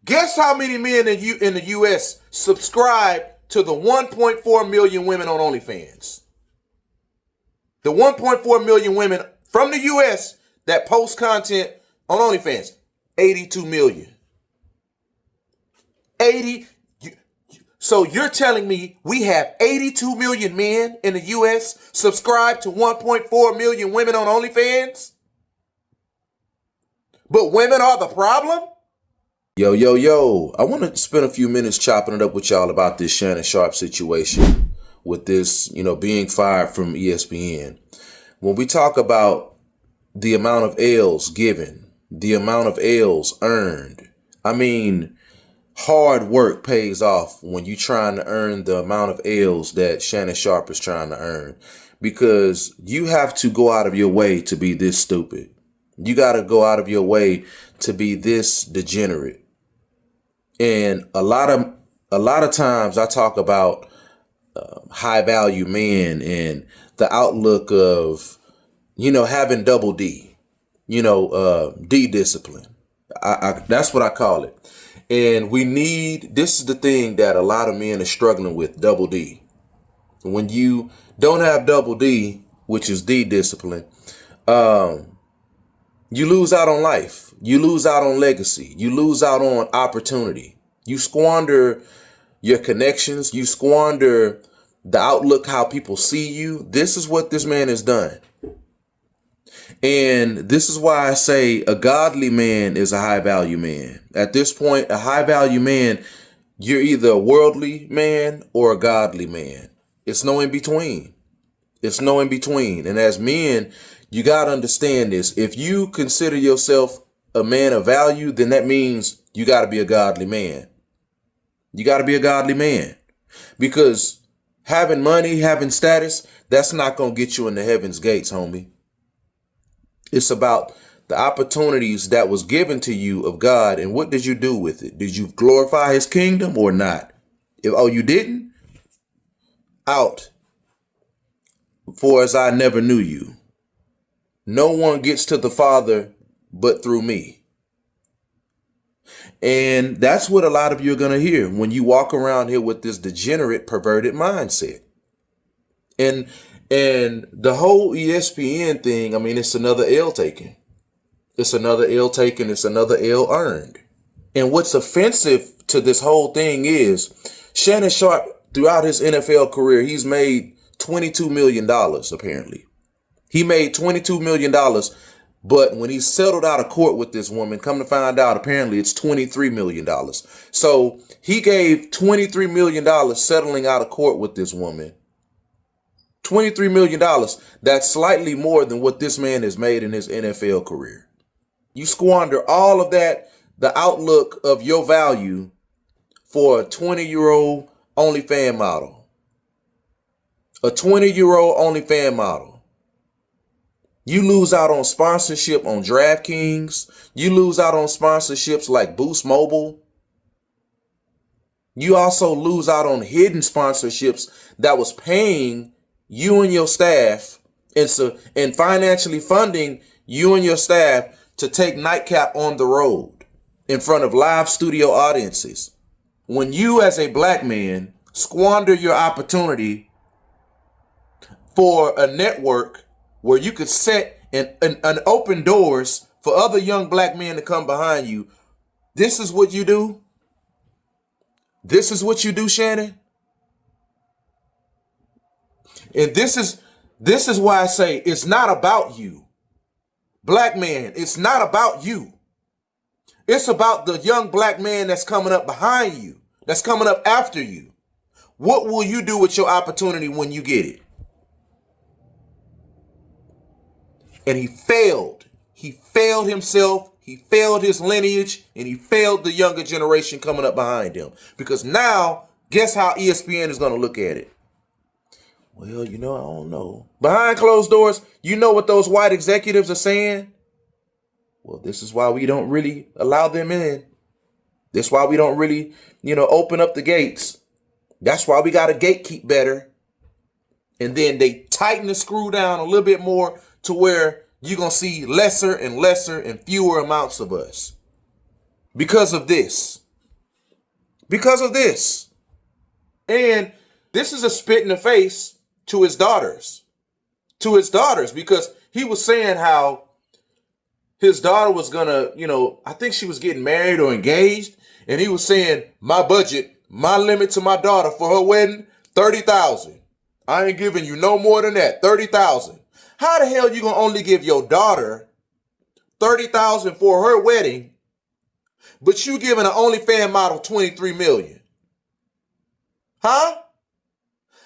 Guess how many men in the U.S. subscribe to the 1.4 million women on OnlyFans? The 1.4 million women from the U.S. that post content on OnlyFans. 82 million. 80. So you're telling me we have 82 million men in the U.S. subscribe to 1.4 million women on OnlyFans? But women are the problem? Yo. I want to spend a few minutes chopping it up with y'all about this Shannon Sharpe situation with this, being fired from ESPN. When we talk about the amount of L's given, the amount of L's earned, hard work pays off when you're trying to earn the amount of L's that Shannon Sharpe is trying to earn, because you have to go out of your way to be this stupid. You got to go out of your way to be this degenerate. And a lot of times I talk about high value men and the outlook of, having double D, D discipline. That's what I call it. And this is the thing that a lot of men are struggling with, double D. When you don't have double D, which is D discipline, you lose out on life. You lose out on legacy. You lose out on opportunity. You squander your connections. You squander the outlook, how people see you. This is what this man has done. And this is why I say a godly man is a high value man. At this point, a high value man, you're either a worldly man or a godly man. It's no in between. It's no in between. And as men, you got to understand this. If you consider yourself a man of value, then that means you got to be a godly man. You got to be a godly man, because having money, having status, that's not going to get you into heaven's gates, homie. It's about the opportunities that was given to you of God, and what did you do with it? Did you glorify his kingdom or not? You didn't? Out. For as I never knew you. No one gets to the Father but through me. And that's what a lot of you are going to hear when you walk around here with this degenerate, perverted mindset. And the whole ESPN thing, it's another L taken. It's another L taken. It's another L earned. And what's offensive to this whole thing is Shannon Sharpe, throughout his NFL career, he's made $22 million, apparently. He made $22 million, but when he settled out of court with this woman, come to find out, apparently it's $23 million. So he gave $23 million settling out of court with this woman. $23 million. That's slightly more than what this man has made in his NFL career. You squander all of that, the outlook of your value, for a 20-year-old OnlyFans model. A 20-year-old OnlyFans model. You lose out on sponsorship on DraftKings. You lose out on sponsorships like Boost Mobile. You also lose out on hidden sponsorships that was paying you and your staff and financially funding you and your staff to take Nightcap on the road in front of live studio audiences. When you as a black man squander your opportunity for a network where you could set and open doors for other young black men to come behind you, this is what you do? This is what you do, Shannon? And this is why I say it's not about you. Black man, it's not about you. It's about the young black man that's coming up behind you, that's coming up after you. What will you do with your opportunity when you get it? And he failed. He failed himself. He failed his lineage, and he failed the younger generation coming up behind him. Because now, guess how ESPN is going to look at it? Well, I don't know. Behind closed doors, you know what those white executives are saying? Well, this is why we don't really allow them in. That's why we don't really, open up the gates. That's why we got to gatekeep better. And then they tighten the screw down a little bit more to where you're going to see lesser and lesser and fewer amounts of us. Because of this. because of this. And this is a spit in the face to his daughters. To his daughters, because he was saying how his daughter was gonna, I think she was getting married or engaged. And he was saying, my budget, my limit to my daughter for her wedding, $30,000. I ain't giving you no more than that, $30,000. How the hell you gonna only give your daughter $30,000 for her wedding, but you giving an OnlyFans model $23 million? Huh?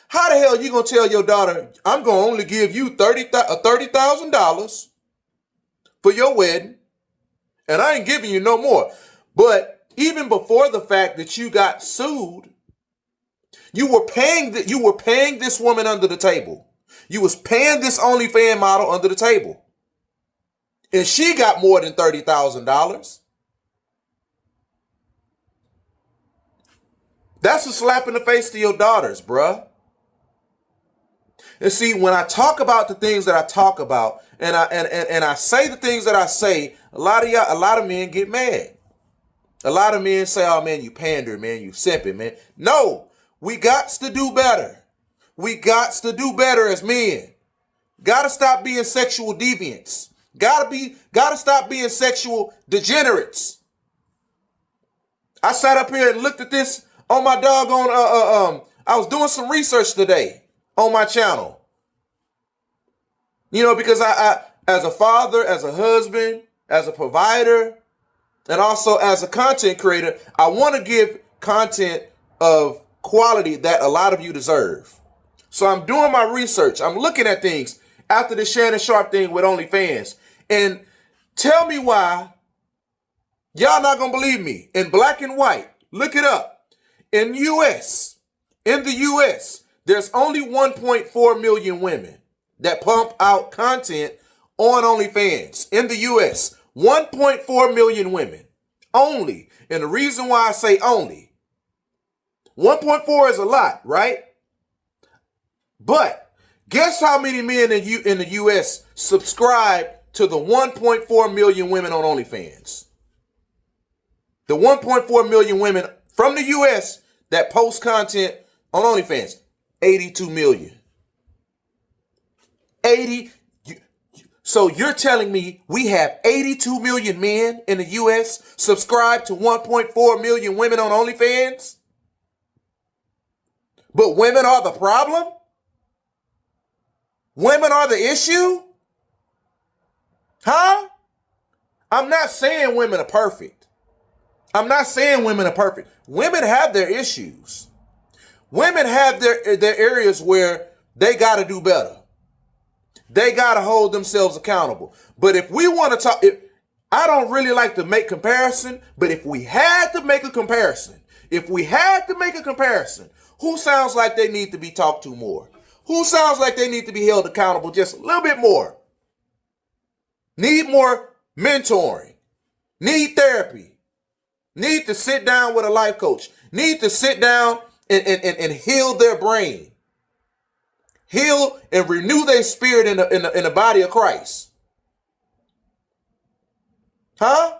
How the hell you gonna tell your daughter, I'm gonna only give you $30,000 for your wedding, and I ain't giving you no more? But even before the fact that you got sued, you were paying this woman under the table. You was paying this OnlyFans model under the table, and she got more than $30,000. That's a slap in the face to your daughters, bruh. And see, when I talk about the things that I talk about, and I say the things that I say, a lot of men get mad. A lot of men say, "Oh man, you pander, man, you simping, man." No, we got to do better. We got to do better as men. Gotta stop being sexual deviants. Gotta stop being sexual degenerates. I sat up here and looked at this on my doggone. I was doing some research today on my channel. Because I as a father, as a husband, as a provider, and also as a content creator, I want to give content of quality that a lot of you deserve. So I'm doing my research. I'm looking at things after the Shannon Sharpe thing with OnlyFans. And tell me why y'all not going to believe me. In black and white, look it up. In the U.S., there's only 1.4 million women that pump out content on OnlyFans. In the U.S., 1.4 million women only. And the reason why I say only, 1.4 is a lot, right? But guess how many men in the U.S. subscribe to the 1.4 million women on OnlyFans? The 1.4 million women from the U.S. that post content on OnlyFans, 82 million. So you're telling me we have 82 million men in the U.S. subscribe to 1.4 million women on OnlyFans? But women are the problem? Women are the issue? Huh? I'm not saying women are perfect. Women have their issues. Women have their areas where they got to do better. They got to hold themselves accountable. But if we want to talk, I don't really like to make comparison, but if we had to make a comparison, who sounds like they need to be talked to more? Who sounds like they need to be held accountable just a little bit more? Need more mentoring. Need therapy. Need to sit down with a life coach. Need to sit down and heal their brain. Heal and renew their spirit in the body of Christ. Huh?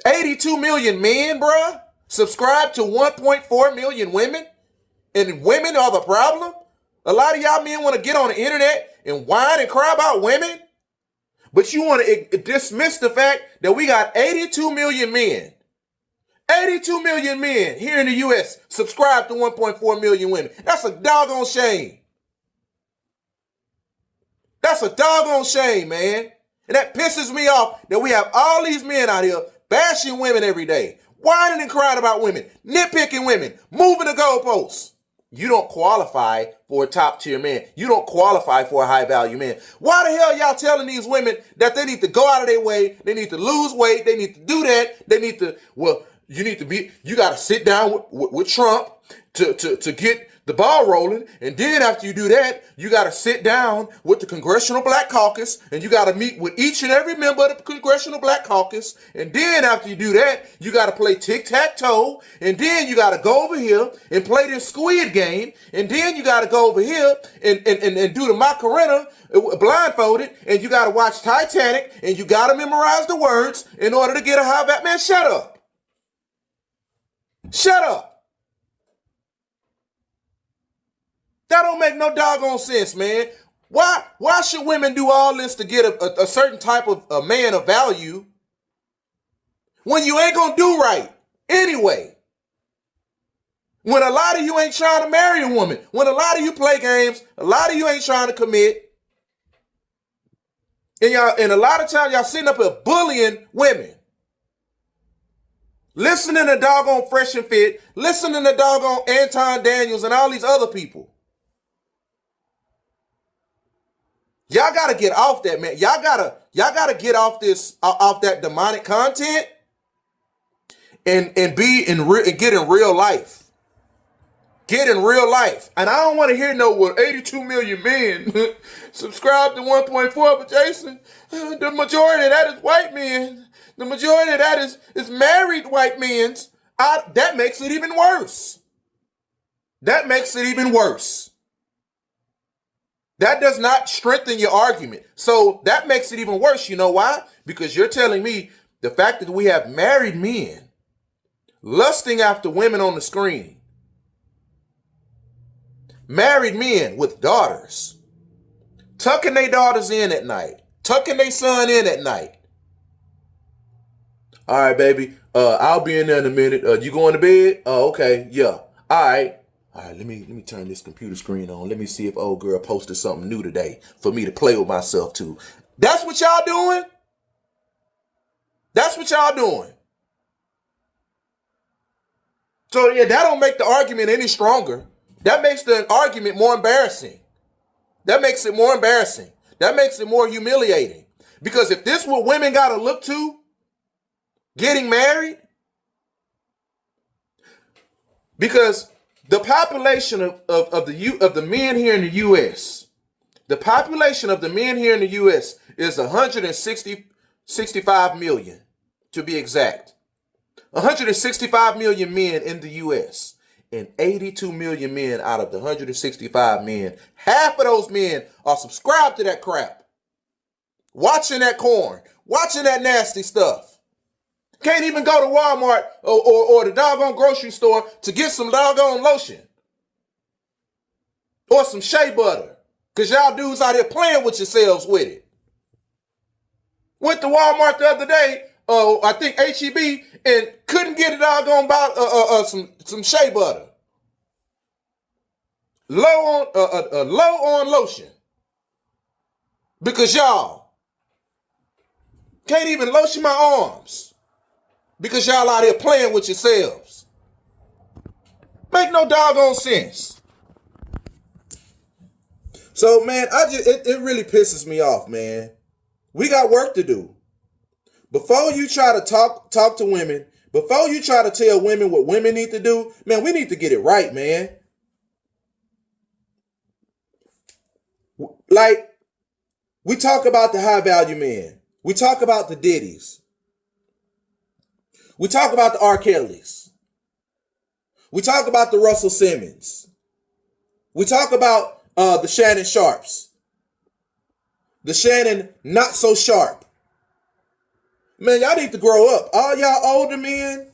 82 million men, bruh, subscribe to 1.4 million women, and women are the problem? A lot of y'all men want to get on the internet and whine and cry about women, but you want to dismiss the fact that we got 82 million men. 82 million men here in the U.S. subscribe to 1.4 million women. That's a doggone shame. That's a doggone shame, man. And that pisses me off that we have all these men out here bashing women every day, whining and crying about women, nitpicking women, moving the goalposts. You don't qualify for a top tier man. You don't qualify for a high value man. Why the hell y'all telling these women that they need to go out of their way? They need to lose weight. They need to do that. They need to, you got to sit down with Trump to get the ball rolling. And then after you do that, you got to sit down with the Congressional Black Caucus, and you got to meet with each and every member of the Congressional Black Caucus. And then after you do that, you got to play tic-tac-toe. And then you got to go over here and play this squid game. And then you got to go over here and do the Macarena blindfolded. And you got to watch Titanic, and you got to memorize the words in order to get a high value. Man, shut up. Shut up. That don't make no doggone sense, man. Why should women do all this to get a certain type of a man of value when you ain't gonna do right anyway? When a lot of you ain't trying to marry a woman, when a lot of you play games, a lot of you ain't trying to commit, and a lot of times y'all sitting up here bullying women. Listening to doggone Fresh and Fit, listening to doggone Anton Daniels and all these other people. Y'all gotta get off that, man. Y'all gotta get off that demonic content and get in real life. Get in real life. And I don't want to hear 82 million men subscribe to 1.4, but Jason, the majority of that is white men. The majority of that is married white men. That makes it even worse. That makes it even worse. That does not strengthen your argument. So that makes it even worse. You know why? Because you're telling me the fact that we have married men lusting after women on the screen, married men with daughters, tucking their daughters in at night, tucking their son in at night. All right, baby. I'll be in there in a minute. You going to bed? Oh, okay. Yeah. All right. Let me turn this computer screen on. Let me see if old girl posted something new today for me to play with myself too. That's what y'all doing? That's what y'all doing. So yeah, that don't make the argument any stronger. That makes the argument more embarrassing. That makes it more embarrassing. That makes it more humiliating. Because if this is what women got to look to, getting married, because the population of the men here in the U.S., the population of the men here in the U.S. is 165 million, to be exact. 165 million men in the U.S., and 82 million men out of the 165 men, half of those men are subscribed to that crap. Watching that corn, watching that nasty stuff. Can't even go to Walmart or the doggone grocery store to get some doggone lotion. Or some shea butter. Because y'all dudes out here playing with yourselves with it. Went to Walmart the other day, I think H-E-B, and couldn't get a doggone some shea butter. Low on lotion. Because y'all can't even lotion my arms. Because y'all out here playing with yourselves. Make no doggone sense. So, man, it really pisses me off, man. We got work to do. Before you try to talk to women, before you try to tell women what women need to do, man, we need to get it right, man. Like, we talk about the high value men. We talk about the Diddies. We talk about the R. Kellys. We talk about the Russell Simmons. We talk about the Shannon Sharpes. The Shannon not so sharp. Man, y'all need to grow up. All of y'all older men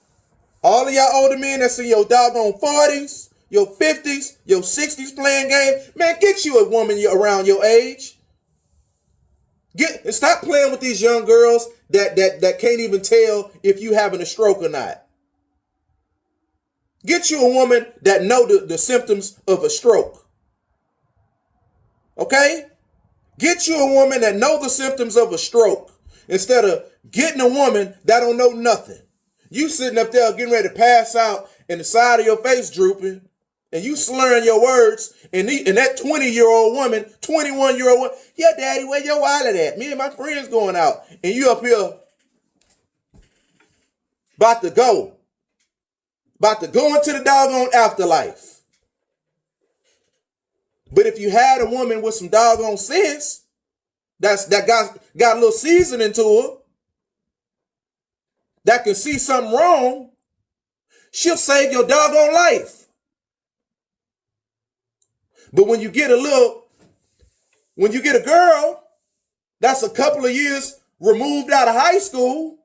that's in your doggone 40s, your 50s, your 60s playing games, man, get you a woman around your age. Stop playing with these young girls that can't even tell if you having a stroke or not. Get you a woman that know the symptoms of a stroke. Okay? Get you a woman that know the symptoms of a stroke instead of getting a woman that don't know nothing. You sitting up there getting ready to pass out and the side of your face drooping and you slurring your words and that 20-year-old woman, 21-year-old woman, yeah, daddy, where your wallet at? Me and my friends going out. And you up here about to go into the doggone afterlife. But if you had a woman with some doggone sense, that got a little seasoning to her, that can see something wrong, she'll save your doggone life. But when you get a girl that's a couple of years removed out of high school,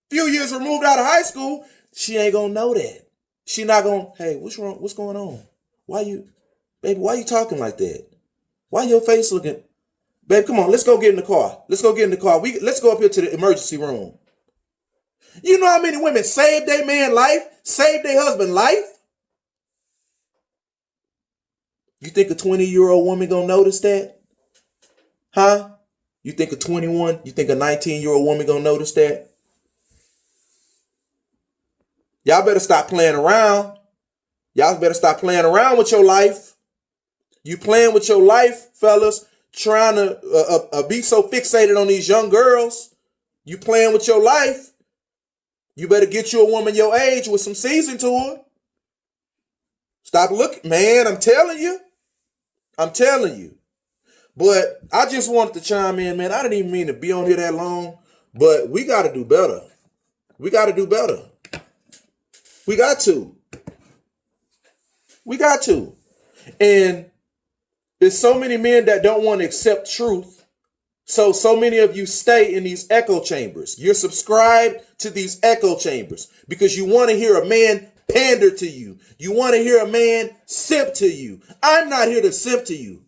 few years removed out of high school, she ain't gonna know that. She not gonna, hey, what's wrong? What's going on? Baby, why you talking like that? Why your face looking? Babe, come on, let's go get in the car. Let's go get in the car. Let's go up here to the emergency room. You know how many women saved their man life, saved their husband life? You think a 20-year-old woman gonna notice that? Huh? You think a 19-year-old woman gonna notice that? Y'all better stop playing around. Y'all better stop playing around with your life. You playing with your life, fellas, trying to be so fixated on these young girls. You playing with your life. You better get you a woman your age with some season to her. Stop looking, man, I'm telling you. But I just wanted to chime in, man. I didn't even mean to be on here that long, but we got to do better. We got to. And there's so many men that don't want to accept truth. So many of you stay in these echo chambers. You're subscribed to these echo chambers because you want to hear a man pander to you. You want to hear a man simp to you. I'm not here to simp to you.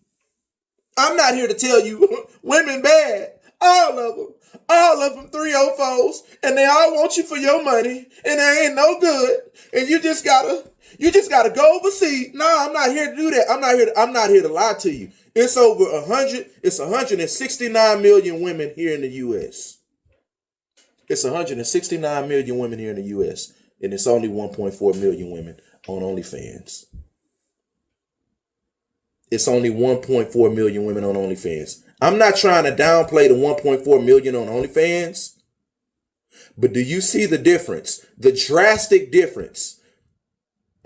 I'm not here to tell you women bad. All of them 304s, and they all want you for your money, and they ain't no good. And you just gotta go overseas. No, I'm not here to do that. I'm not here to lie to you. It's over 169 million women here in the U.S. It's 169 million women here in the U.S. and it's only 1.4 million women on OnlyFans. It's only 1.4 million women on OnlyFans. I'm not trying to downplay the 1.4 million on OnlyFans, but do you see the difference? The drastic difference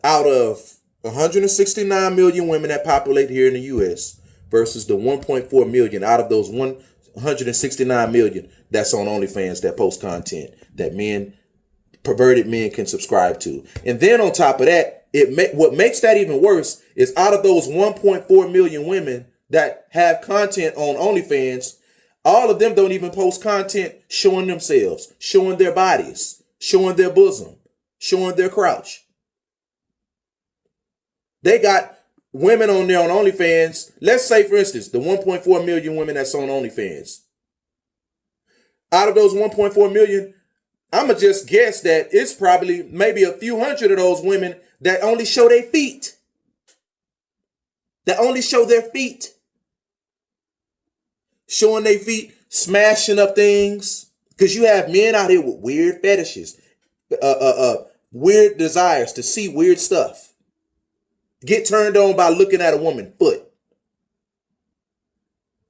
out of 169 million women that populate here in the U.S. versus the 1.4 million out of those 169 million that's on OnlyFans that post content that perverted men can subscribe to. And then on top of that, what makes that even worse is out of those 1.4 million women that have content on OnlyFans, all of them don't even post content showing themselves, showing their bodies, showing their bosom, showing their crotch. They got women on there on OnlyFans. Let's say, for instance, the 1.4 million women that's on OnlyFans. Out of those 1.4 million, I'm going to just guess that it's probably maybe a few hundred of those women that only show their feet. That only show their feet. Showing their feet, smashing up things. Because you have men out here with weird fetishes, weird desires to see weird stuff. Get turned on by looking at a woman's foot.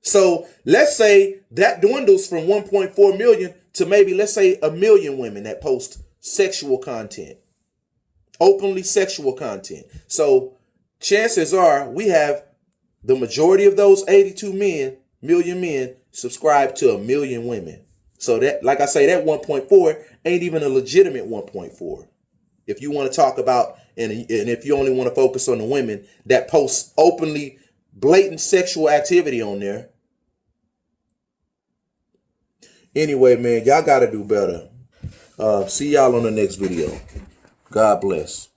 So let's say that dwindles from 1.4 million to maybe, let's say, 1 million women that post sexual content, openly sexual content. So chances are we have the majority of those 82 million men subscribe to 1 million women. So that, like I say, that 1.4 ain't even a legitimate 1.4. If you want to talk about, and if you only want to focus on the women that post openly blatant sexual activity on there. Anyway, man, y'all got to do better. See y'all on the next video. God bless.